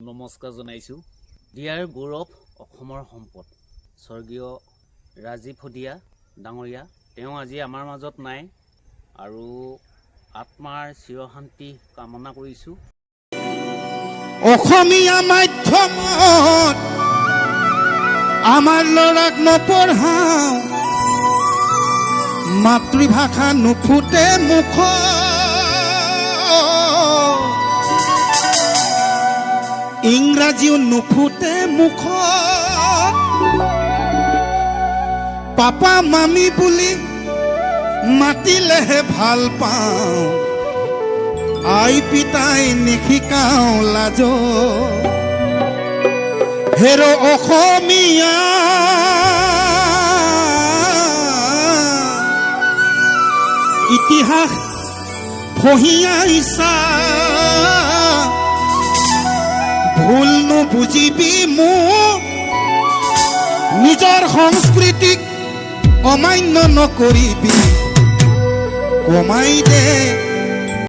নমস্কাৰ জনাইছোঁ। দিয়াৰ গৌৰৱ অসমৰ সম্পদ স্বৰ্গীয় ৰাজীৱ শদিয়া ডাঙৰীয়া, তেওঁ আজি আমাৰ মাজত নাই আৰু আত্মাৰ চিৰশান্তি কামনা কৰিছোঁ। অসমীয়া মাধ্যমত আমাৰ ল'ৰাক নপঢ়াওঁ, মাতৃভাষা নুফুটে মুখ, ইংৰাজীও নুফুটে মুখ, পাপা মামী বুলি মাতিলেহে ভাল পাওঁ, আই পিতাই নিশিকাওঁ লাজ। হেৰ অসমীয়া ইতিহাস ফহিয়াইছা, ভুল নুবুজিবি মোক, নিজৰ সংস্কৃতিক অমান্য নকৰিবি, কমাই দে